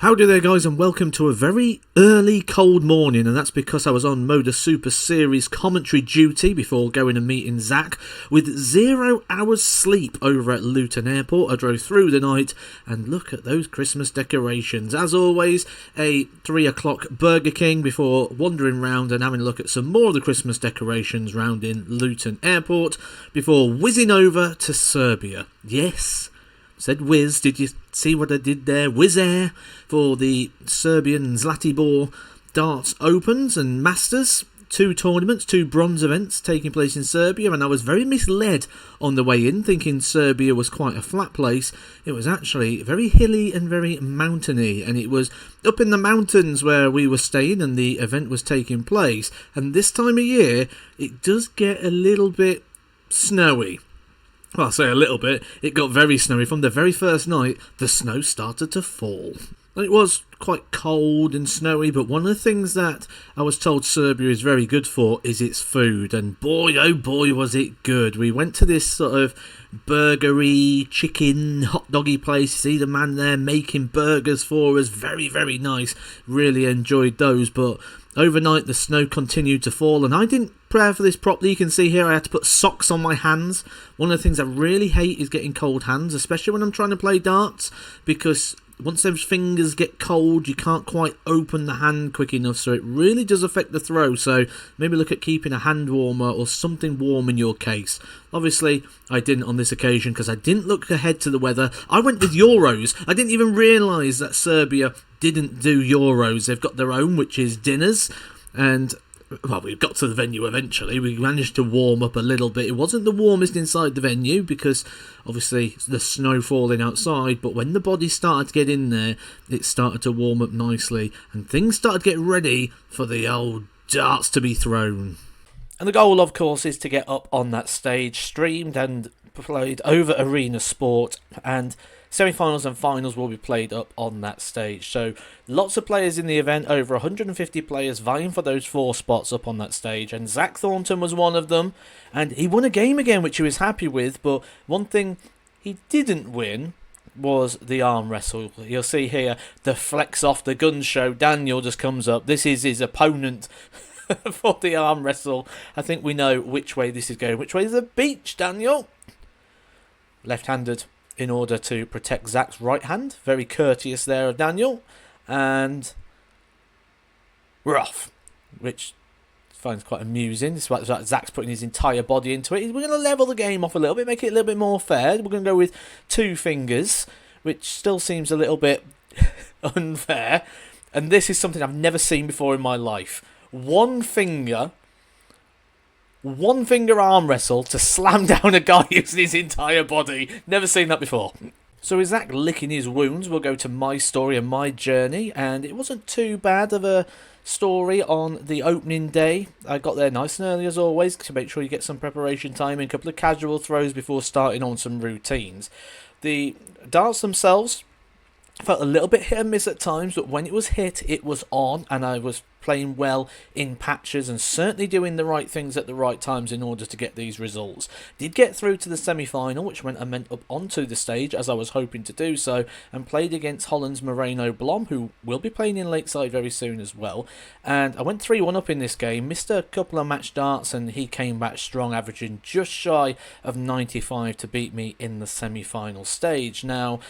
Howdy there guys, and welcome to a very early cold morning, and that's because I was on Motor Super Series commentary duty before going and meeting Zach. With 0 hours sleep over at Luton Airport, I drove through the night, and look at those Christmas decorations. As always, a 3 o'clock Burger King before wandering round and having a look at some more of the Christmas decorations round in Luton Airport, before whizzing over to Serbia. Yes, said whiz, did you see what I did there? Whiz Air for the Serbian Zlatibor Darts Opens and Masters. 2 tournaments, 2 bronze events taking place in Serbia, and I was very misled on the way in, thinking Serbia was quite a flat place. It was actually very hilly and very mountainy, and it was up in the mountains where we were staying and the event was taking place. And this time of year, it does get a little bit snowy. Well, I'll say a little bit. It got very snowy. From the very first night, the snow started to fall. It was quite cold and snowy, but one of the things that I was told Serbia is very good for is its food. And boy, oh boy, was it good. We went to this sort of burgery, chicken, hot doggy place. You see the man there making burgers for us. Very, very nice. Really enjoyed those, but overnight the snow continued to fall, and I didn't prepare for this properly. You can see here I had to put socks on my hands. One of the things I really hate is getting cold hands, especially when I'm trying to play darts, because once those fingers get cold, you can't quite open the hand quick enough, so it really does affect the throw. So maybe look at keeping a hand warmer or something warm in your case. Obviously, I didn't on this occasion because I didn't look ahead to the weather. I went with Euros. I didn't even realise that Serbia didn't do Euros. They've got their own, which is dinners, and well, we got to the venue eventually. We managed to warm up a little bit. It wasn't the warmest inside the venue because obviously the snow falling outside, but when the bodies started to get in there, it started to warm up nicely and things started to get ready for the old darts to be thrown. And the goal, of course, is to get up on that stage, streamed and played over Arena Sport, and semi-finals and finals will be played up on that stage. So lots of players in the event, over 150 players vying for those 4 spots up on that stage, and Zach Thornton was one of them, and he won a game again, which he was happy with. But one thing he didn't win was the arm wrestle. You'll see here the flex off the gun show. Daniel just comes up. This is his opponent for the arm wrestle. I think we know which way this is going. Which way is the beach, Daniel? Left-handed, in order to protect Zach's right hand. Very courteous there of Daniel. And we're off, which I find quite amusing. This is like Zach's putting his entire body into it. We're going to level the game off a little bit, make it a little bit more fair. We're going to go with 2 fingers, which still seems a little bit unfair. And this is something I've never seen before in my life. One finger arm wrestle to slam down a guy using his entire body. Never seen that before. So with Zach licking his wounds, we'll go to my story and my journey. And it wasn't too bad of a story on the opening day. I got there nice and early as always to make sure you get some preparation time and a couple of casual throws before starting on some routines. The darts themselves felt a little bit hit and miss at times, but when it was hit, it was on, and I was playing well in patches and certainly doing the right things at the right times in order to get these results. Did get through to the semi-final, which meant I went up onto the stage as I was hoping to do so, and played against Holland's Moreno Blom, who will be playing in Lakeside very soon as well. And I went 3-1 up in this game, missed a couple of match darts, and he came back strong, averaging just shy of 95 to beat me in the semi-final stage. Now,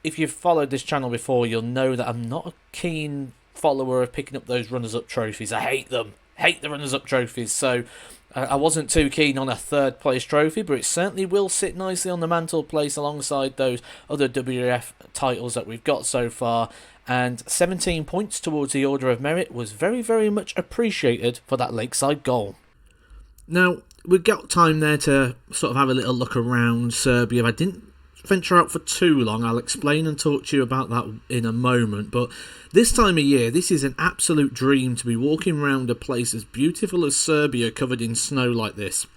if you've followed this channel before, you'll know that I'm not a keen follower of picking up those runners-up trophies. I hate them. Hate the runners-up trophies. So I wasn't too keen on a 3rd place trophy, but it certainly will sit nicely on the mantelpiece alongside those other WDF titles that we've got so far. And 17 points towards the Order of Merit was very, very much appreciated for that Lakeside goal. Now, we've got time there to sort of have a little look around Serbia. I didn't venture out for too long. I'll explain and talk to you about that in a moment, but this time of year, this is an absolute dream to be walking around a place as beautiful as Serbia covered in snow like this.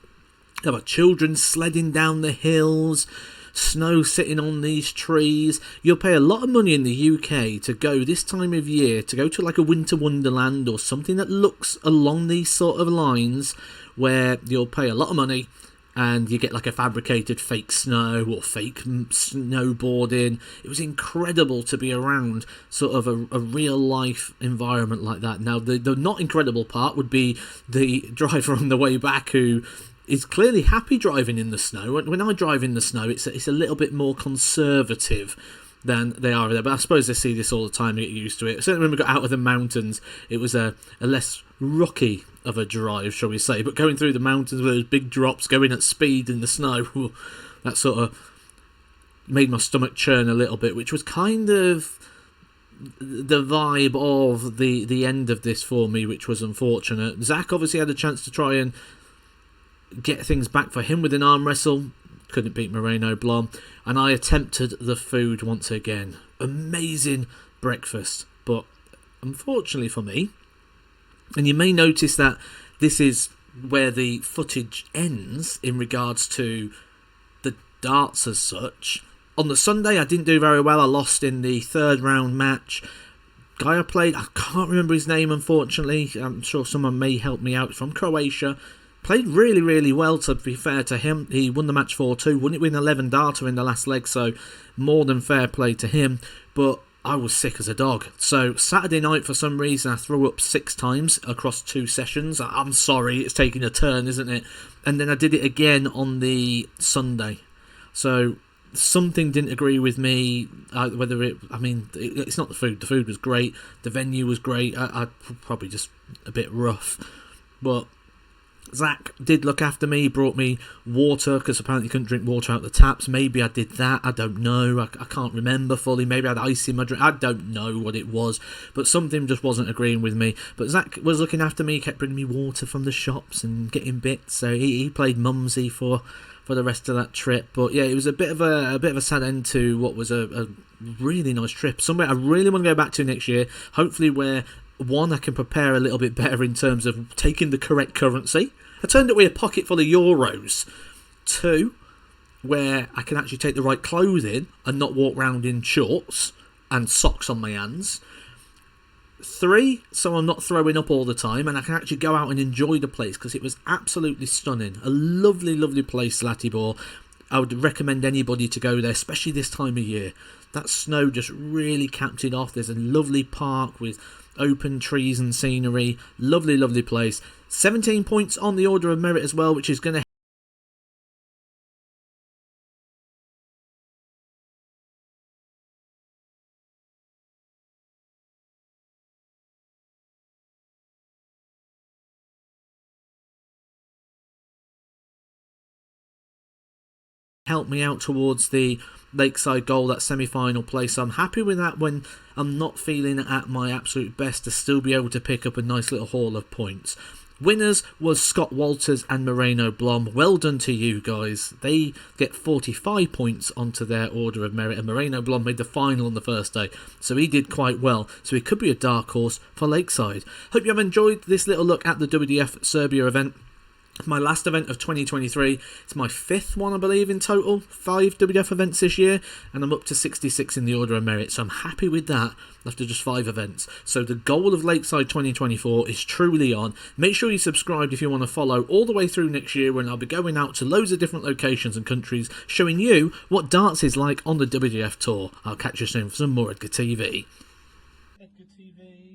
There are children sledding down the hills, snow sitting on these trees. You'll pay a lot of money in the UK to go this time of year, to go to like a winter wonderland or something that looks along these sort of lines, where you'll pay a lot of money and you get like a fabricated fake snow or fake snowboarding. It was incredible to be around sort of a real life environment like that. Now the not incredible part would be the driver on the way back, who is clearly happy driving in the snow. When I drive in the snow, it's a little bit more conservative than they are there, but I suppose they see this all the time and get used to it. Certainly when we got out of the mountains, it was a less rocky of a drive, shall we say, but going through the mountains with those big drops, going at speed in the snow, that sort of made my stomach churn a little bit, which was kind of the vibe of the end of this for me, which was unfortunate. Zach obviously had a chance to try and get things back for him with an arm wrestle, couldn't beat Moreno Blom, and I attempted the food once again. Amazing breakfast, but unfortunately for me, and you may notice that this is where the footage ends in regards to the darts as such. On the Sunday I didn't do very well. I lost in the third round match. Guy I played, I can't remember his name unfortunately, I'm sure someone may help me out, from Croatia. Played really, really well, to be fair to him. He won the match 4-2. Wouldn't win 11 darter in the last leg, so more than fair play to him. But I was sick as a dog. So Saturday night, for some reason, I threw up 6 times across 2 sessions. I'm sorry, it's taking a turn, isn't it? And then I did it again on the Sunday. So something didn't agree with me. It's not the food. The food was great. The venue was great. I probably just a bit rough. But Zach did look after me. He brought me water, because apparently you couldn't drink water out the taps. Maybe I did that, I don't know. I can't remember fully. Maybe I had ice in my drink. I don't know what it was, but something just wasn't agreeing with me. But Zach was looking after me, kept bringing me water from the shops and getting bits. So he played mumsy for the rest of that trip. But yeah, it was a bit of a sad end to what was a really nice trip. Somewhere I really want to go back to next year. Hopefully where, one, I can prepare a little bit better in terms of taking the correct currency. I turned up with a pocket full of euros. 2, where I can actually take the right clothing and not walk around in shorts and socks on my hands. 3, so I'm not throwing up all the time and I can actually go out and enjoy the place, because it was absolutely stunning. A lovely, lovely place, Zlatibor. I would recommend anybody to go there, especially this time of year. That snow just really capped it off. There's a lovely park with open trees and scenery. Lovely, lovely place. 17 points on the Order of Merit as well, which is going to help me out towards the Lakeside goal, that semi-final place. So I'm happy with that when I'm not feeling at my absolute best, to still be able to pick up a nice little haul of points. Winners was Scott Walters and Moreno Blom. Well done to you guys. They get 45 points onto their Order of Merit, and Moreno Blom made the final on the first day, so he did quite well. So he could be a dark horse for Lakeside. Hope you have enjoyed this little look at the WDF Serbia event. My last event of 2023. It's my 5th one, I believe, in total. 5 WDF events this year, and I'm up to 66 in the Order of Merit, so I'm happy with that after just 5 events. So the goal of Lakeside 2024 is truly on. Make sure you're subscribed if you want to follow all the way through next year, when I'll be going out to loads of different locations and countries, showing you what darts is like on the WDF tour. I'll catch you soon for some more Edgar TV. Edgar TV.